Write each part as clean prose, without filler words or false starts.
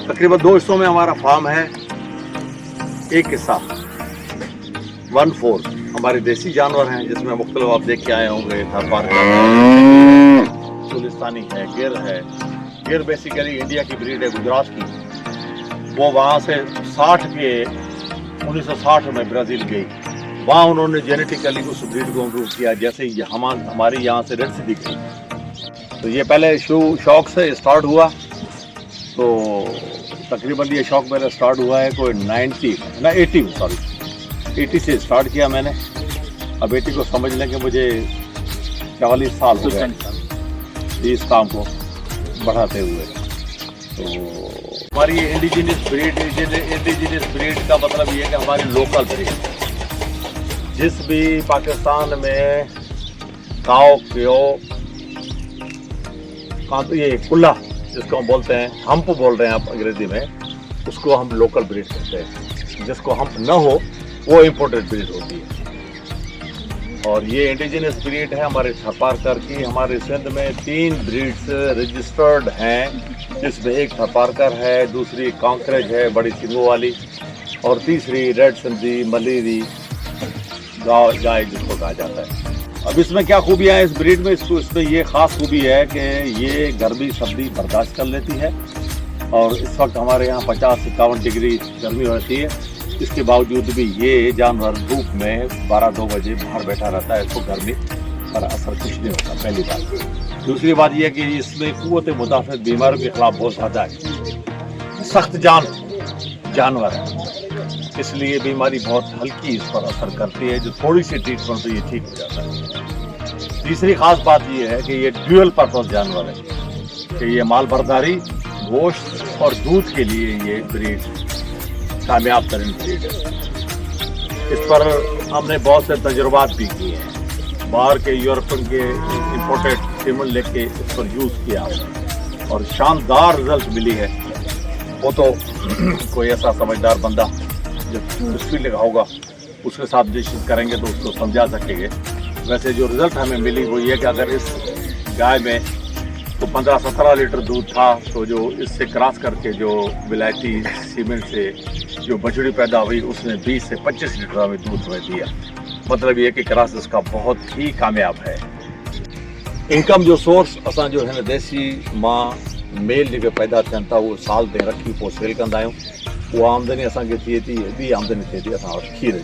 तकरीबन 2 हिस्सों में हमारा फार्म है। एक हिस्सा 1/4 हमारे देसी जानवर हैं, जिसमें मुख्तलिफ आप देख के आए होंगे, थारपारकर है, सुलिस्तानी है, गिर है। गिर बेसिकली इंडिया की ब्रीड है, गुजरात की। वो वहाँ से 1960 में ब्राज़ील गई। वहाँ उन्होंने जेनेटिकली उस ब्रीड को इम्प्रूव किया, जैसे हमारी यहाँ से रेड सी दिख गई। तो ये पहले शौक से स्टार्ट हुआ, तो तकरीबन ये शौक मेरा स्टार्ट हुआ है कोई 80 से स्टार्ट किया मैंने। अब 80 को समझ लें कि मुझे 40 साल हो गए इस काम को बढ़ाते हुए। तो हमारी इंडिजिनस ब्रीड का मतलब ये है कि हमारी लोकल ब्रीड, जिस भी पाकिस्तान में काओ प्यो ये कुल्ला जिसको हम बोलते हैं, हम्प बोल रहे हैं आप अंग्रेजी में, उसको हम लोकल ब्रीड कहते हैं। जिसको हम्प न हो वो इम्पोर्टेड ब्रीड होती है। और ये इंडिजिनस ब्रीड है हमारे थारपारकर की। हमारे सिंध में 3 ब्रीड्स रजिस्टर्ड हैं, जिसमें एक थारपारकर है, दूसरी कांकरेज है बड़ी सिंगों वाली, और तीसरी रेड सिंधी मलीरी गाय जिसको कहा जाता है। अब इसमें क्या खूबियाँ हैं इस ब्रीड में? इसमें ये ख़ास खूबी है कि ये गर्मी सर्दी बर्दाश्त कर लेती है। और इस वक्त हमारे यहाँ 50-51 डिग्री गर्मी होती है, इसके बावजूद भी ये जानवर धूप में 12-2 बजे बाहर बैठा रहता है। इसको गर्मी पर असर कुछ नहीं होता, पहली बात। दूसरी बात यह है कि इसमें क़ुव्वत मुदाफ़अत बीमारियों के ख़िलाफ़ बहुत ज़्यादा है। सख्त जानवर है, इसलिए बीमारी बहुत हल्की इस पर असर करती है, जो थोड़ी सी ट्रीटमेंट से ये ठीक हो जाता है। तीसरी खास बात ये है कि ये ड्यूअल पर्पस जानवर है, कि ये माल बर्दारी, गोश्त और दूध के लिए ये ब्रीड कामयाब तरीन ब्रीड है। इस पर हमने बहुत से तजुर्बात भी किए हैं। बाहर के यूरोपियन के इम्पोर्टेड सीमन लेके इस पर यूज़ किया और शानदार रिजल्ट मिली है। वो तो कोई ऐसा समझदार बंदा जब फील्ड लगा होगा उसके साथ डिस्कस करेंगे तो उसको समझा सकेंगे। वैसे जो रिज़ल्ट हमें मिली वो ये कि अगर इस गाय में तो 15-17 लीटर दूध था, तो जो इससे क्रॉस करके जो विलायती सीमेंट से जो बछड़ी पैदा हुई उसने 20 से 25 लीटर हमें दूध में दिया। मतलब ये कि क्रॉस इसका बहुत ही कामयाब है। इनकम जो सोर्स असां जो है देसी मां मेल जेके पैदा थियनि था उहो साल ताईं रखी पोइ सेल कंदा आहियूं। उहा आमदनी असांखे थिए थी, ॿी आमदनी थिए थी असां वटि खीर जी।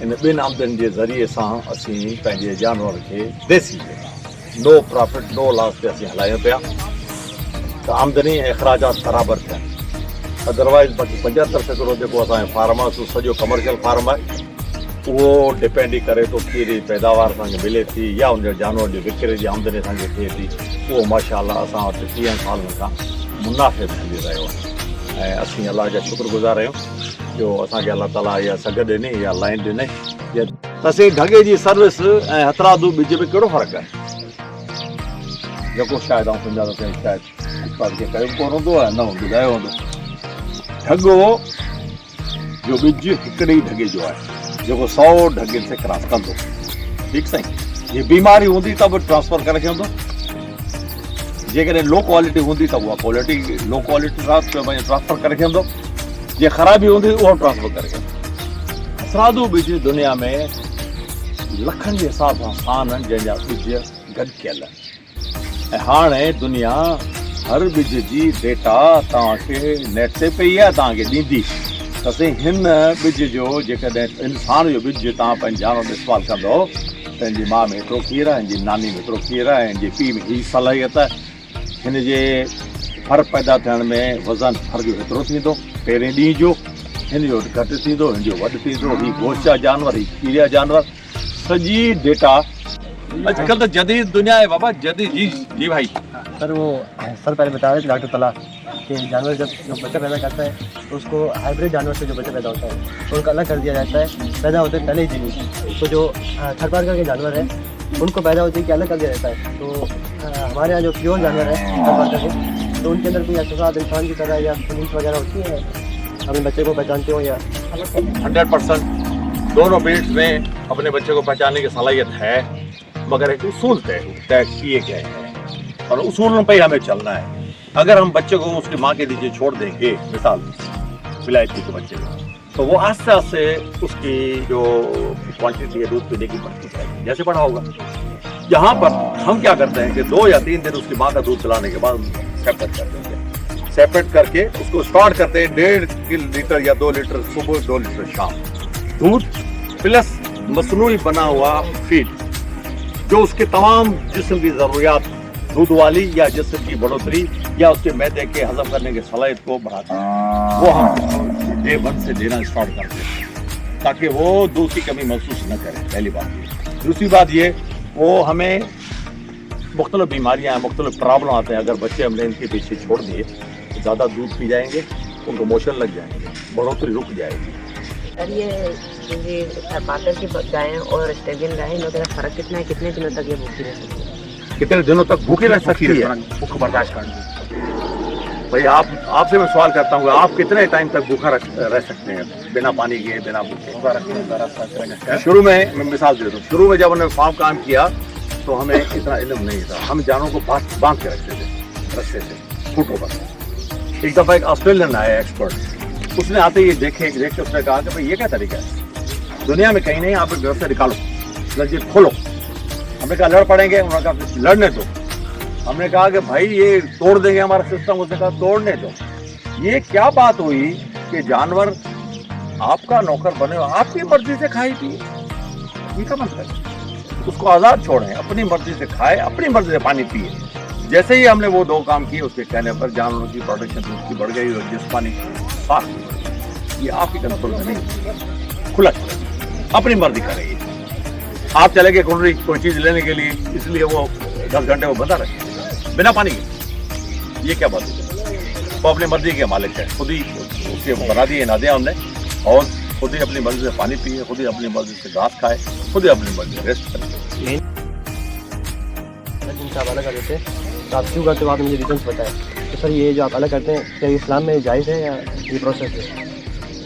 इन ॿिनि आमदनी जे ज़रिए सां असीं पंहिंजे जानवर खे देसी नो प्रॉफिट नो लॉस ते असीं हलायूं पिया, त आमदनी ऐं अख़राजात बराबरि थियनि। अदरवाइज़ बाक़ी 75% जेको असांजो फार्म आहे सॼो कमर्शियल फार्म आहे, उहो डिपेंड ई करे थो खीर जी पैदावार असांखे मिले थी या उन जानवर जो विकिरे जी आमदनी असांखे थिए थी। उहो माशाअल्लाह असां वटि 30 सालनि खां मुनाफ़े में हली रहियो आहे। ऐं असीं अलाह जा शुक्रगुज़ार आहियूं जो असांखे अलाह ताला इहा सघ ॾिनी, इहा लाइन ॾिनई। त असीं ढगे जी सर्विस ऐं हथरादू ॿिज में कहिड़ो फ़र्क़ु आहे? जेको शायदि आउं सम्झां थो शायदि खे कयो कोन हूंदो आहे, न ॿुधायो हूंदो। ढगो जो ॿिज हिकिड़े ई ढगे जो आहे जेको 100 ढगनि से क्रॉस कंदो। ठीकु साईं। ये बीमारी हूंदी त बि ट्रांसफर करे रखंदो, जेकॾहिं लो क्वालिटी हूंदी त उहा क्वालिटी लो क्वालिटी ट्रांसफर करे रखंदो, जे ख़राबी हूंदी उहो ट्रांसफर करे रखंदो। हथरादू ॿिज दुनिया में लखनि जे हिसाब सां स्थान आहिनि जंहिंजा ॿिज गॾु कयल आहिनि। ऐं हाणे दुनिया हर ॿिज जी डेटा तव्हांखे नेट ते पई आहे, तव्हांखे ॾींदी। त असीं हिन ॿिज जो जेकॾहिं इंसान जो ॿिज तव्हां पंहिंजे जानवर में इस्तेमालु कंदो, पंहिंजी माउ में एतिरो खीर आहे, हिनजी नानी में एतिरो खीर आहे, हिनजे पीउ में हीअ सलाहियत आहे, हिन जे फर पैदा थियण में वज़न फर जो हेतिरो थींदो पहिरें ॾींहं जो, हिन जो घटि थींदो, हिन जो वॾु थींदो, हीअ गोश्त जा जानवर, हीअ खीर जा जानवर, सॼी डेटा अॼुकल्ह त जदीद दुनिया है बाबा, जदीद। जी भाई। सर वो सर पहले बता रहे थे डॉक्टर तला कि जानवर जब बच्चा पैदा करता है तो उसको हाइब्रिड जानवर से जो बच्चा पैदा होता है तो उनका अलग कर दिया जाता है, पैदा होते हैं पहले ही दिन। तो जो थारपारकर के जानवर हैं उनको पैदा होते ही अलग कर दिया जाता है। तो हमारे यहाँ जो प्योर जानवर है थारपारकर के, तो उनके अंदर कोई एहसास इंसान की तरह या फीलिंग्स वगैरह होती है? अपने बच्चे को पहचानते हो या? 100% दोनों ब्रीड्स में अपने बच्चे को पहचानने की सलाहियत है, मगर एक उसूल तय किए गए हैं और उसूलों पर ही हमें चलना है। अगर हम बच्चे को उसकी माँ के नीचे छोड़ देंगे, मिसाल विलायती के बच्चे को, तो वो आस्ते आस्ते उसकी जो क्वांटिटी है दूध पीने की बढ़ती जाएगी, जैसे बड़ा होगा। यहाँ पर हम क्या करते हैं कि 2 या 3 दिन उसकी माँ का दूध पिलाने के बाद सेपरेट कर देते हैं। सेपरेट करके उसको स्टार्ट करते हैं 1.5 लीटर या 2 लीटर सुबह, 2 लीटर शाम दूध प्लस मसनूई बना हुआ फीड, जो उसके तमाम जिस्म की ज़रूरियात दूध वाली या जिस्म की बढ़ोतरी या उसके मैदे के हजम करने की सलाहियत को बढ़ाता है, वो हम डे 1 से देना स्टार्ट करते हैं ताकि वो दूध की कमी महसूस न करे। पहली बात। दूसरी बात ये, वो हमें मुख्तलिफ बीमारियाँ हैं, मुख्तलिफ प्रॉब्लम आते हैं। अगर बच्चे हमने इनके पीछे छोड़ दिए तो ज़्यादा दूध पी जाएंगे, उनको मोशन लग जाएंगे, बढ़ोतरी रुक जाएगी। सर ये पाटर की गायें और स्टेजियन गायें, इनमें का फ़र्क कितना है? कितने दिनों तक ये भूखी रह सकती है? कितने दिनों तक भूखी रह सकती है? भूख बर्दाश्त करनी। भाई आपसे मैं सवाल करता हूँ, आप कितने टाइम तक भूखा रह सकते हैं बिना पानी के, बिना भूखे? शुरू में मैं मिसाल दे दूँ, शुरू में जब हमने फार्म काम किया तो हमें इतना इल्म नहीं था। हम जानवरों को बांध के रखते थे रस्से से, फुटों पर। एक दफ़ा एक ऑस्ट्रेलियन आया एक्सपर्ट, उसने आते ही देख के उसने कहा कि भाई ये क्या तरीका है, दुनिया में कहीं नहीं, आप एक घर से निकालो, जंजीर खोलो। हमने कहा लड़ पड़ेंगे, उन्होंने कहा लड़ने दो। हमने कहा कि भाई ये तोड़ देंगे हमारा सिस्टम, उसने कहा तोड़ने दो। ये क्या बात हुई कि जानवर आपका नौकर बने, आपकी मर्जी से खाए पिए, ये क्या मतलब है? उसको आज़ाद छोड़ें, अपनी मर्जी से खाए, अपनी मर्जी से पानी पिए। जैसे ही हमने वो 2 काम किए, उसके कहने पर जानवरों की प्रोडक्शन उसकी बढ़ गई और जिस्मानी साफ। ये आपकी कंट्रोल में नहीं, खुला अपनी मर्जी करेगी। आप चले गए कोई चीज़ लेने के लिए, इसलिए वो 10 घंटे वो बंधा रखे बिना पानी के, ये क्या बात है? वो अपनी मर्जी के मालिक है, खुद ही उसके बना दिए ना दिया हमने, और खुद ही अपनी मर्जी से पानी पिए, खुद ही अपनी मर्जी से घास खाए, खुद ही अपनी मर्जी से रेस्ट करें। जिनसे आप अलग करते हैं तो आप क्यों करते हो? आपने मुझे रीजन्स बताए। तो सर ये जो आप अलग करते हैं, क्या इस्लाम में जायज़ है या ये प्रोसेस है?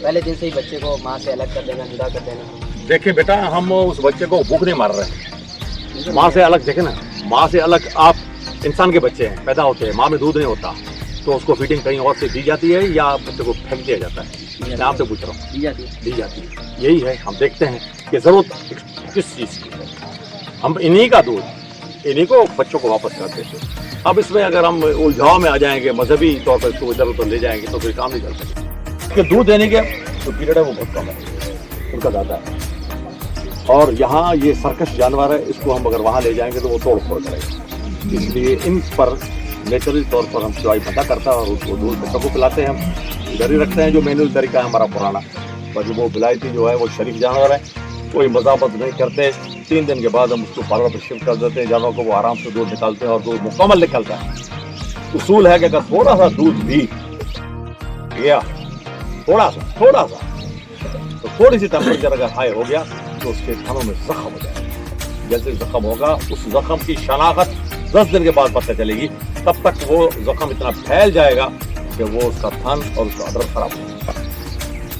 पहले दिन से ही बच्चे को माँ से अलग कर देना, जुदा कर देना। देखिए बेटा, हम उस बच्चे को भूख नहीं मार रहे, माँ से अलग। देखे ना, माँ से अलग आप इंसान के बच्चे हैं, पैदा होते हैं, माँ में दूध नहीं होता, तो उसको फीडिंग कहीं और से दी जाती है या बच्चे को फेंक दिया जाता है? मैं आपसे पूछ रहा हूँ। दी जाती है। यही है, हम देखते हैं कि ज़रूरत किस चीज़ की है, हम इन्हीं का दूध इन्हीं को बच्चों को वापस कर देते हैं। अब इसमें अगर हम उलझाव में आ जाएंगे, मजहबी तौर पर इसको इधर उधर ले जाएंगे, तो फिर काम नहीं कर सकते। दूध देने के जो पीरियड है वो बहुत कम है, उनका ज़्यादा है। और यहाँ ये सर्कस जानवर है, इसको हम अगर वहाँ ले जाएंगे तो वो तोड़ फोड़ करेगा। इसलिए इन पर नेचुरल तौर पर हम चुवाई पता करता है और उसको दूध बच्चों को पिलाते हैं। हम इधर ही रखते हैं, जो मैनुअल तरीका है हमारा पुराना। पर वो विलायती जो है वो शरीफ जानवर है, कोई मजामत नहीं करते। 3 दिन के बाद हम उसको पार्लर पर शिफ्ट कर देते हैं, जानवर को वो आराम से दूध निकालते हैं और दूध मुकम्मल निकलता है। उसूल है कि अगर थोड़ा सा दूध भी गया, थोड़ा सा तो थोड़ी सी टेम्परेचर अगर हाई हो गया तो उसके थानों में जख्म हो जाएगा। जैसे जख्म होगा, उस जख्म की शनाख्त 10 दिन के बाद पता चलेगी। तब तक वो जख्म इतना फैल जाएगा कि वो उसका थन और उसका अदर खराब हो जाएगा।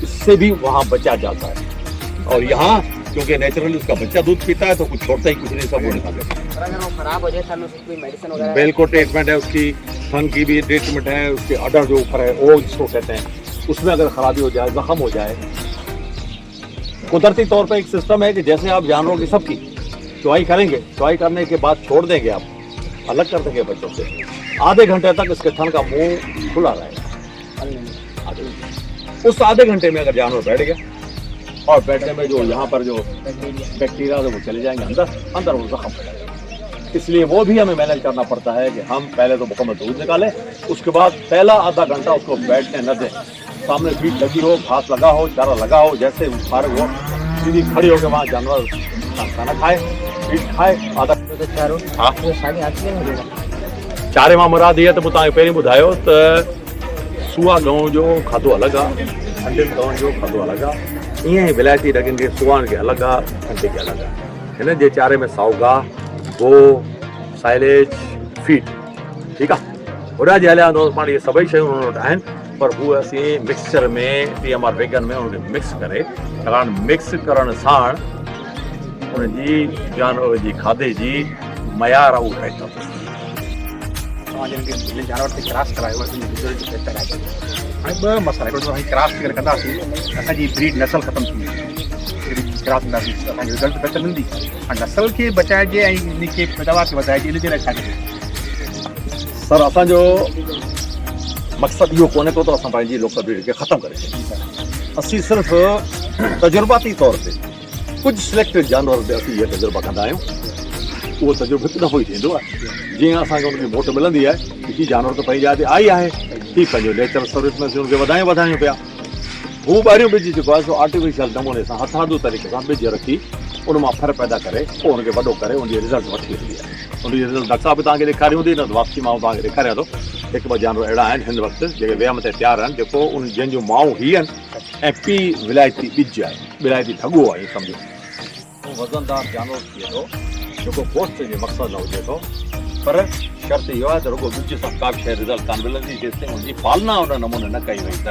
इससे भी वहाँ बचा जाता है। और यहाँ क्योंकि नेचुरली उसका बच्चा दूध पीता है तो कुछ छोड़ता ही कुछ नहीं, सब वो निकाल देता है। अगर वो खराब हो जाए थन, उसकी कोई मेडिसिन वगैरह? बिल्कुल ट्रीटमेंट है, उसकी थन की भी ट्रीटमेंट है, उसके अडर जो ऊपर है वो जिसको कहते हैं, उसमें अगर खराबी हो जाए, जख्म हो जाए। कुदरती तौर पर एक सिस्टम है कि जैसे आप जानवरों की सबकी चुवाई करेंगे, चुवाई करने के बाद छोड़ देंगे, आप अलग कर देंगे बच्चों से, आधे घंटे तक इसके थन का मुंह खुला रहेगा। उस आधे घंटे में अगर जानवर बैठ गया और बैठने में जो यहाँ पर जो बैक्टीरिया वो चले जाएंगे अंदर वो जख्म हो जाएगा। इसलिए वो भी हमें मैनेज करना पड़ता है कि हम पहले तो मुकम्मल दूध निकालें, उसके बाद पहला आधा घंटा उसको बैठने न दें। सामने फीड लगी हो, घास लगा हो, चारा लगा हो, जैसे फारग हो सीधी खड़ी होकर वहाँ जानवर खाना खाए, फीड खाए। आधा चारे मां मुराद ये तो तव्हांखे पहिरीं ॿुधायो त सुआ गांव जो खाधो अलॻि आहे, अंडनि गांव जो खाधो अलॻि आहे। ईअं ई विलायती डगनि खे सुआनि खे अलॻि आहे, अंडे खे अलॻि आहे। हिन जे चारे में साओ गाह, गो, साइलेज, फीड, ठीकु आहे। हुन जे हलिया हूंदो पाण इहे सभई शयूं हुन वटि आहिनि, पर उहे असीं मिक्सचर में TMR वेगन में उनखे मिक्स करे, छाकाणि मिक्स करण साण उनजी जानवर जी खाधे जी मयार उहो ठहे थो। तव्हां जानवर खे क्रॉस करायो आहे गुज़रियल जो बहितर आहे हाणे ॿ मसइला हिकिड़ो असां क्रॉस करे कंदासीं असांजी ब्रीड नसल ख़तम थी वेंदी क्रॉस कंदासीं असांखे रिज़ल्ट बहितर मिलंदी ऐं नसल खे बचाइजे ऐं इन खे पैदावार खे वधाइजे इन जे लाइ छा कजे सर असांजो मक़सदु इहो कोन्हे को त असां पंहिंजी लोकल ब्रीड खे ख़तमु करे छॾियूं। असीं सिर्फ़ु तजुर्बाती तौर ते कुझु सिलेक्टेड जानवर ते असीं इहे तजुर्बा कंदा आहियूं। उहो तजुर्बो हिकु दफ़ो ई थींदो आहे। जीअं असांखे उनखे मोट मिलंदी आहे कि हीउ जानवर त पंहिंजी जाइ ते आई आहे, हीउ पंहिंजो नेचुरल सर्विस में हुनखे वधायूं पिया। हू ॿाहिरियों ॿिज जेको आहे सो आर्टिफिशियल नमूने सां हथादू तरीक़े सां ॿिज रखी उन मां फर पैदा करे पोइ हुनखे वॾो करे उनजी रिज़ल्ट वठी वेंदी आहे। उनजी रिज़ल्ट डॉक्टर साहब बि तव्हांखे ॾेखारी हूंदी न, वापसी मां तव्हांखे ॾेखारियां थो। हिकु ॿ जानवर अहिड़ा आहिनि हिन वक़्तु जेके वेहम ते तयारु आहिनि, जेको उन जंहिंजूं माऊं हीअ आहिनि ऐं पीउ विलायती ॿिज आहे, विलायती ठॻो आहे, इहो सम्झो। उहो वज़नदार जानवर थिए थो जेको गोश्त जे मक़सदु न हुजे थो, पर शर्त इहो आहे त रुॻो ॿिज सां का बि शइ रिज़ल्ट कान मिलंदी जेसिताईं उनजी पालना उन नमूने न कई वई। त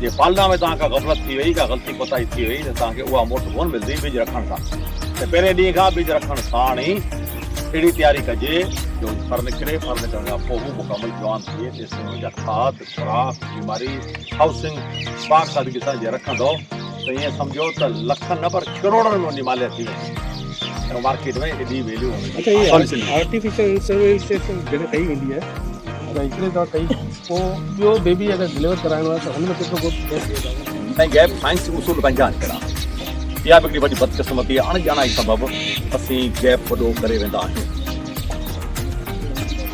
जे पालना में तव्हां खां ग़फ़लत थी वई, का ग़लती कोताही थी वई त तव्हांखे उहा मोट कोन मिलंदी ॿिज रखण सां। त पहिरें ॾींहं खां ॿिज रखण साण ई अहिड़ी तयारी कजे जो फर निकिरे, फर निकिरण खां पोइ हू मुकमल जवान थिए, तेसिताईं हुनजा खाद, खुराक, बीमारी, हाउसिंग पाक सादगी सां जे रखंदो त ईअं सम्झो त लखनि न पर करोड़नि में उनजी मालियत थी वेंदी ऐं मार्केट में एॾी वैल्यू अच्छा ये आर्टिफिशियल इंसेमिनेशन जॾहिं कई वेंदी आहे अगरि हिकिड़े दफ़ा कई पोइ ॿियो बेबी अगरि डिलीवर कराइणो आहे त हुन में केतिरो को ऐं गैप साइंस उसूल पंहिंजा करा। इहा बि हिकिड़ी वॾी बदकिस्मती आहे। अणॼाणाई सबबु असीं गैप वॾो करे वेंदा आहियूं।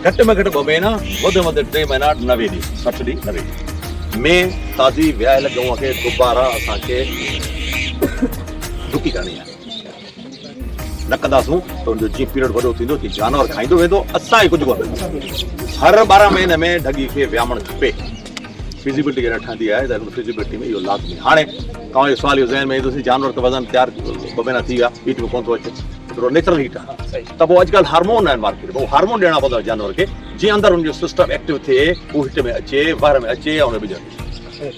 घटि में घटि 2 महीना, वधि में वधि 3 महीना, 90 ॾींहं, 60 ॾींहं, 90 ॾींहं में ताज़ी विहायल गऊं खे दुबारा असांखे डुकी करणी आहे। न कंदासूं त हुनजो जीअं पीरियड वॾो थींदो तीअं जानवर खाईंदो वेंदो, असांखे कुझु कोन मिलंदो। हर 12 महीने में ढगी खे विहामणु खपे। फिज़िबिलिटी कॾहिं ठहंदी आहे त फिज़िबिलिटी में इहो लाज़मी। हाणे तव्हांजो सुवाल इहो ज़हन में ईंदो जानवर त वज़न तयारु 2 महीना थी विया, हीट में कोन थो अचे, हिकिड़ो नेचुरल हीट आहे। त पोइ अॼुकल्ह हार्मोन आहिनि मार्केट में, उहो हार्मोन ॾियणा पवंदा जानवर खे जीअं अंदरि हुनजो सिस्टम एक्टिव थिए, उहो हिट में अचे, ॿाहिरि में अचे ऐं हुन ॿिज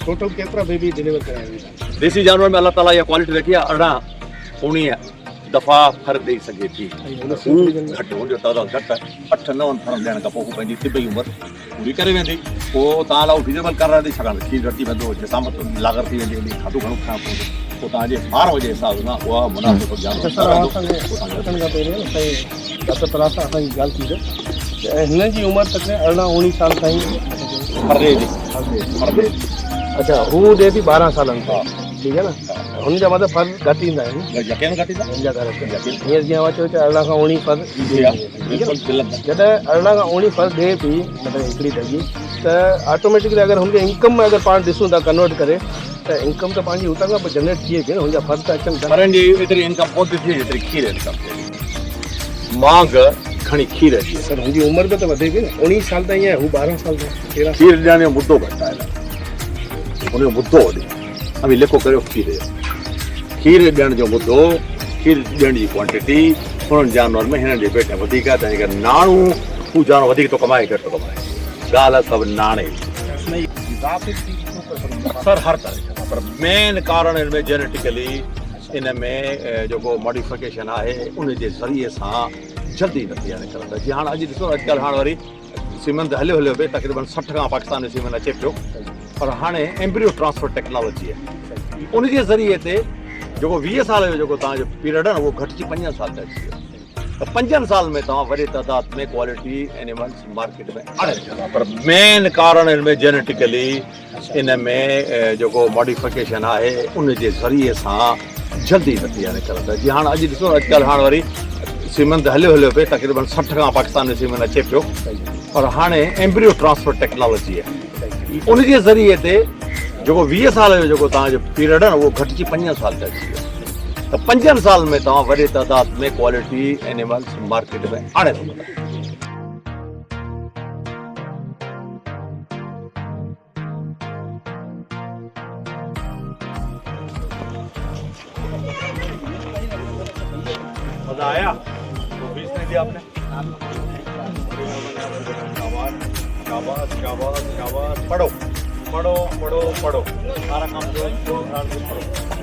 टोटल केतिरा बेबी डिलीवर कराया वेंदा? देसी जानवर में अलाह ताला इहा क्वालिटी रखी आहे। 18-19 दफ़ा फर ॾेई सघे थी। घटि हुनजो तइदादु घटि आहे, 8-9 फर ॾियण खां पोइ हू पंहिंजी तिबी उमिरि पूरी करे वेंदी। पोइ तव्हां लाइ फिज़ेबल कराए ॾेई छाकाणि खीर घटिजी वेंदो, जसामत लागर थी वेंदी, एॾी खाधो घणो खाइणो पवंदो। पोइ तव्हांजे ॿार जे हिसाब सां उहा मुनासिब जानवर खां पहिरियों असांजी डॉक्टर तलाश सां असांजी ॻाल्हि थी त हिन जी उमिरि तकरीबन 18-19 साल ताईं फर ॾे। अच्छा हू ॾिए थी 12 सालनि खां, ठीकु आहे न? हुनजा मतिलबु फल घटि ईंदा आहिनि, यकीन घटि ईंदा हींअर जीअं मां चयो 18 खां 19 फल जॾहिं 18 खां 19 फल ॾिए थी मतिलबु हिकिड़ी ढगी, त ऑटोमेटिकली अगरि हुनखे इनकम में अगरि पाण ॾिसूं था कन्वर्ट करे त इनकम त पंहिंजी हुतां खां जनरेट थिए थी न, हुनजा फल त अचनि था। फरनि जी एतिरी इनकम कोन थी थिए जेतिरी खीर इनकम थिए। मांग खणी खीर अची सर हुनजी उमिरि बि त वधे थी न, 19 साल ताईं आहे, हू 12 साल ताईं 13 खीर ॾियण जो मुद्दो घटि आहे, हुनजो मुद्दो ॾे अभी लिखो करियो खीर ॾियण जो मुद्दो, खीर ॾियण जी क्वांटिटी उन्हनि जानवर में हिननि जे पेट में वधीक आहे। तंहिं करे नाणू हू जानवर वधीक थो कमाए, घटि थो कमाए, ॻाल्हि आहे सभु नाणे सर हर तरह। पर मेन कारण हिन में जेनेटिकली इन में जेको मॉडिफिकेशन आहे उन जे ज़रिए सां जल्दी नथी आहे निकिरंदा। जीअं हाणे अॼु ॾिसो अॼुकल्ह हाणे वरी सीमेंट हलियो बि तक़रीबन 60 खां पाकिस्तान में सीमेंट अचे पियो, पर हाणे एम्ब्रियो ट्रांसफर टेक्नोलॉजी आहे, उन जे ज़रिए ते जेको 20 साल जो जेको तव्हांजो पीरियड आहे न उहो घटिजी 5 साल ते अची वियो। त 5 साल में तव्हां वॾे तइदाद में क्वालिटी एनिमल्स मार्केट में आणे रखंदा। पर मेन कारण हिन में जेनेटिकली इन में जेको मॉडिफिकेशन आहे उन जे ज़रिए सां जल्दी नथी आहे निकिरंदा। जीअं हाणे अॼु ॾिसो अॼुकल्ह हाणे वरी सीमेंट हलियो बि तक़रीबन 60 खां पाकिस्तान में सीमेंट अचे पियो, पर हाणे एम्ब्रियो ट्रांसफर टेक्नोलॉजी आहे, उन जे ज़रिए ते जेको 20 साल जो जेको तव्हांजो पीरियड आहे न उहो घटिजी 5 साल ते अची वियो। त 5 साल में तव्हां वॾे तइदाद में क्वालिटी एनिमल्स मार्केट में आणे रखंदा। मजा आया? तो फीस नहीं दिया आपने? शाबाश शाबाश शाबाश। पढ़ो पढ़ो पढ़ो पढ़ो, सारा काम जो पढ़ो।